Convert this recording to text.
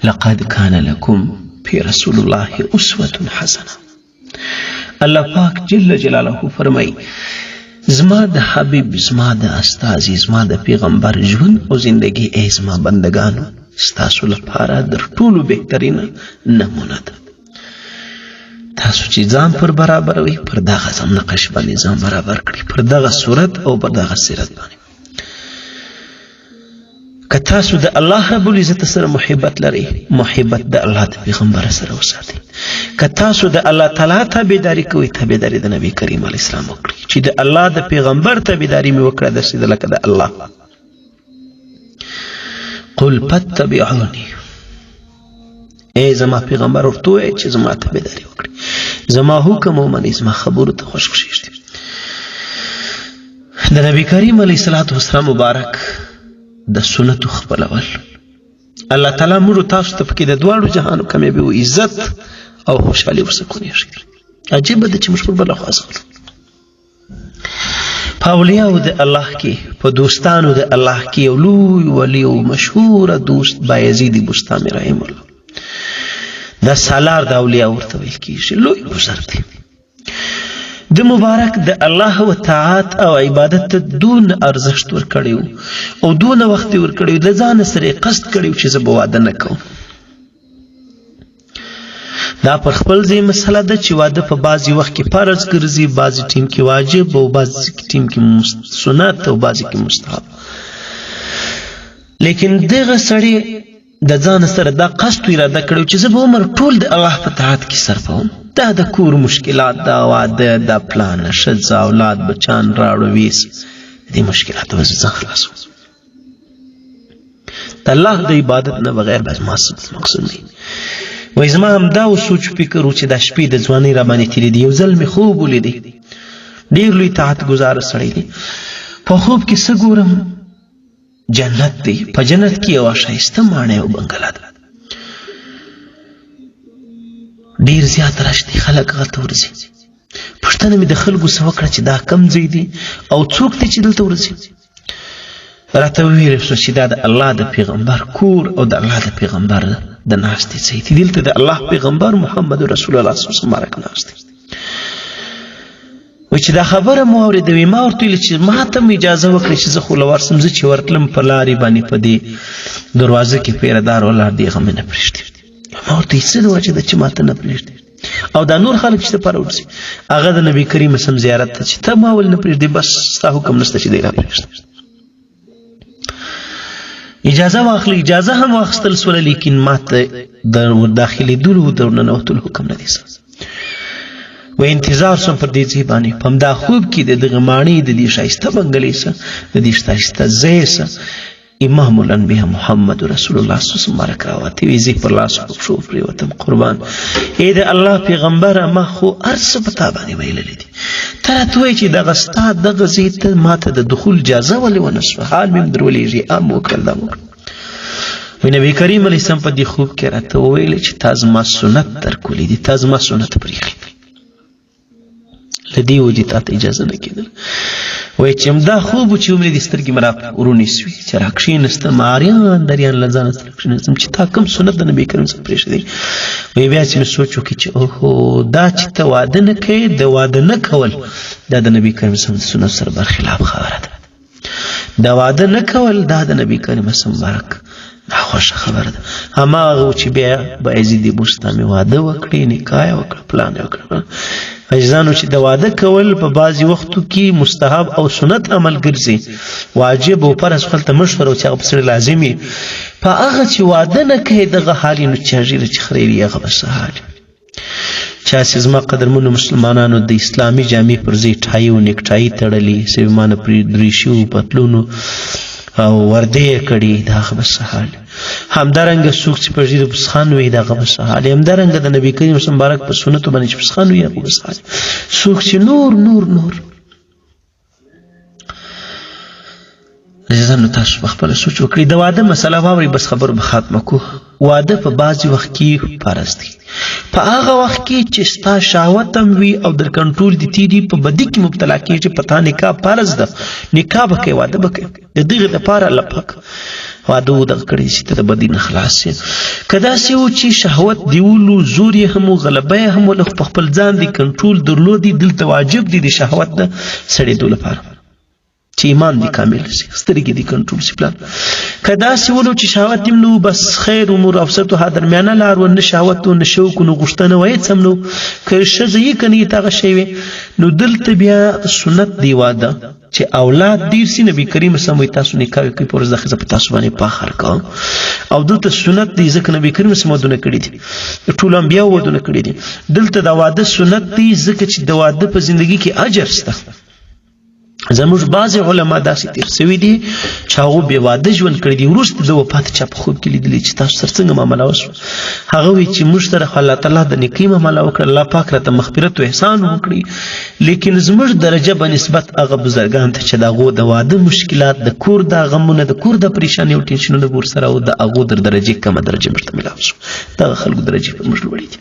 لقد كان لكم فی رسول الله اسوة حسنه. الله پاک جل جلاله فرمای زما د حبیب، زما د استازي، زما د پیغمبر ژوند او زندگی ای زما بندگانو ستاسو لپاره در ټولو بهترینه نمونه ده. تاسو چې ځان پر برابروي پر دغه ځم نقش باندې ځان برابر کړي، پر دغه صورت او پر دغه سیرت باندې. که تاسو د الله رب العزت سره محبت لرئ، محبت د الله د پیغمبر سره وساتئ. که تاسو د الله تعالی تابعداري کوئ، تابعداري د نبی کریم علیه السلام وکړئ. چې د الله د پیغمبر تابعداري مې وکړه داسې ده لکه د الله. قل فاتبعوني، ای زما پیغمبر ورته ووایه چې زما تابعداري وکړئ، زما حکم ومنئ، زما خبرو ته خوش کښېږدئ. د نبی کریم علیه السلام مبارک د سنتو خپلول. الله تعالی موږ تاسو ته پکې د دواړو جهانو کامیابي او عزت او خوشحالي ورسکونې شي. عجیبه ده چې موږ پر بله خوا ځغلو. په اولیاو د الله کې، په دوستانو د الله کې یو لوی ولی او مشهوره دوست بایزید بستامي رحم الله، دا سالار د اولیاء ورته ویل کېږي، لوی بزرګ دی. د مبارک د الله و طاعت او عبادت ته دون ارزښت ورکړی او دون وخت ورکړی، د ځان سره قصد کړی چې زه به واده نه کوم. دا پر خپل ځای مسله ده چې واده په بعضې وخت کې فرض ګرځي، بعضې ټیم کې واجب او بعضې ټیم کې سنت او بعضې کې مستحب. لیکن دغه سړی د ځان سره دا قصد اراده کړی چې زه به عمر ټول د الله په طاعت کې صرفوم. دا د کور مشکلات، دا واده، دا پلان، ښځه، اولاد، بچان راوړو ویس، دې مشکلاتو به زه ځان خلاصوم. د الله د عبادت نه بغیر بس ما څه مقصود دی. وایي زما همدا و سوچ فکر و چې دا شپې د ځوانۍ راباندې تېرېدي. یو ځل مې خوب ولیدی، ډېر لوی طاعت ګزاره سړی دی. په خوب کې څه ګورم؟ جنت دی. په جنت کې یوه ښایسته ماڼۍ او بنګله ده. ډېر زیات رش دی، خلک هغلته ورځي. پوښتنه مې د خلکو څه وکړه چې دا کم ځای دی او څوک دی چې دلته ورځي؟ راته وویل شو چې دا د الله د پیغمبر کور او د الله د پیغمبر د ناستې ځای دی. دلته د الله پیغمبر محمد رسول الله صلی الله علیه وسلم مبارک ناست دی. وایي چې دا خبره مو اورېده، ما ورته ویل چې ما ته مې اجازه وکړئ چې زه خو له ورسم. زه چې ورتلم په لارې باندې په دې دروازه کې پیردار ولاړ دی، هغه مې نه پرېږدي. ما ورته څه د وجه ده چې ما ته نه پرېږدي؟ او دا نور خلک چې دپاره ورځي هغه د نبي کریم سم زیارت ته چې ته ما ول نه پرېږدي، بس ستا حکم نشته چې دی را پرېږدي. اجازه واخلي، اجازه هم واخیستل سوله، لیکن ما ته د داخلېدلو د ورننوتلو حکم نه دی سم. و انتظار سم پر دې ځای باندې په همدا خوب کې د دغه ماڼۍ د دې ښایسته بنګلې څه، د دې ښایسته ځای څه امام الانبیاء محمد رسول الله صلی الله علیه وسلم مبارک راوتی. وی زه پر لاسو په پښو پرېوتم، قربان ای د الله پیغمبره ما خو هر څه په تا باندې ویلي دي، ته راته وایې چې دغه ستا دغه ځای ته ما ته د دخول اجازه ولې ونه شوه؟ حال مې هم در ولېږي، ام وکړل، دا وکړل. وی نبي کریم علیه السلام په دې خوب کې راته وویل چې تا زما سنت ترکولی دي، تا زما سنت پرېښي دي، له دې وجې تا ته اجازه نه کېدله. وایي چې همدا خوب و چې عمرې دې سترګې مې را ورونیسوې چې را کښېنستم، اریان دریان له ځانه سره کښېنستم چې تا کوم سنت د نبي کریم څخه پرېښودی. وایي بیا چې مې سوچ وکړي چې اوهو دا چې ته واده نه کوې، د واده نه کول دا د نبي کریم صلی الله علیه وسلم د سنت سره برخلاف خبره ده. د واده نه کول دا د نبي کریم صلی الله علیه وسلم مبارک ناخوښه خبره ده. هماغه و چې بیا بایزید بستامي واده وکړي، نکاح یې وکړه، پلان یې وکړه. عزیزانو چې د واده کول په بعضې وختو کې مستحب او سنت عمل ګرځي، واجب او فرض خلته مشوره او چې هغه په سړي لازم وي. په هغه چې واده نه کوي دغه حال یې نو چې هغې چې خریري هغه به څه حال وي. چا چې زما قدرمنو مسلمانانو د اسلامي جامې پر ځای ټای او نیکټایي تړلي، سویمانه پرې دریشي او پتلونو او وردی یې کړي، د هغه به څه حال. همدارنګه څوک چې په ږیره پسخان وي د هغه به څه حال. همدارنګه د نبي کریم صلی الله علیه وسلم مبارک په سنتو باندې چې پسخان وي هغه به څه حال. څوک چې نور عزیزانو تاسو په خپله سوچ وکړئ. د واده مسله واورئ، بس خبرو به خاتمه کو. واده په بعضې وخت کې فرض دی، په هغه وخت کې چې ستا شهوت هم وي او در کنټرول دي تېري، په بدي کې مبتلا کېږي. په تا نکاح فرض ده، نکاح به کوې، واده به کوې. د دغې دپاره الله پاک واده ودغه کړی چې ته د بدي نه خلاص یې که داسې و چې شهوت دیولو زور یې هم و غلبه یې هم ولو په خپل ځان دی کنټرول درلودي دلته واجب دی د شهوت نه سړېدو لپاره چې ایمان دی کامل شي سترګې دی کنټرول شي پلان که داسې ولو چې شهوت هم نو بس خیر امور اوسطها درمیانه لار و نه شهوت و نه شوق و نه غوښتنه و هېڅ هم نو که ښځه یې که نه دغه شی وي نو دلته بیا سنت دی واده چې اولاد ډیر سي نبی کریم صلی الله علیه وسلم تاسو نکاح کوي پر ځخه ز په تاسو باندې فخر کوم او دلته سنت دی ځکه نبی کریم صلی الله علیه وسلم ودونه کړی دي ټول انبیا ودونه کړی دي دلته د واده سنت دی ځکه چې د واده په ژوندۍ کې اجر شته زموږ بعض علما داسې تیر سوي دي چې هغه بې واده ژوند کړی دی وروسته د وفات چا په خوب کې لیدلی چې تاسو سره څنګه معامله وشوه هغه وایي چې موږ سره الله تعالی د نیکۍ معامله وکړه الله پاک راته مغفرت او احسان وکړي لیکن زموږ درجه په نسبت هغه بزرګان ته چې د هغو د واده مشکلات د کور د غمونه د کور د پریشانۍ او ټینشنونو ورسره او د هغو در درجې کمه درجه موږ ته میلاو شو دغه خلکو درجې په موږ لوړې دي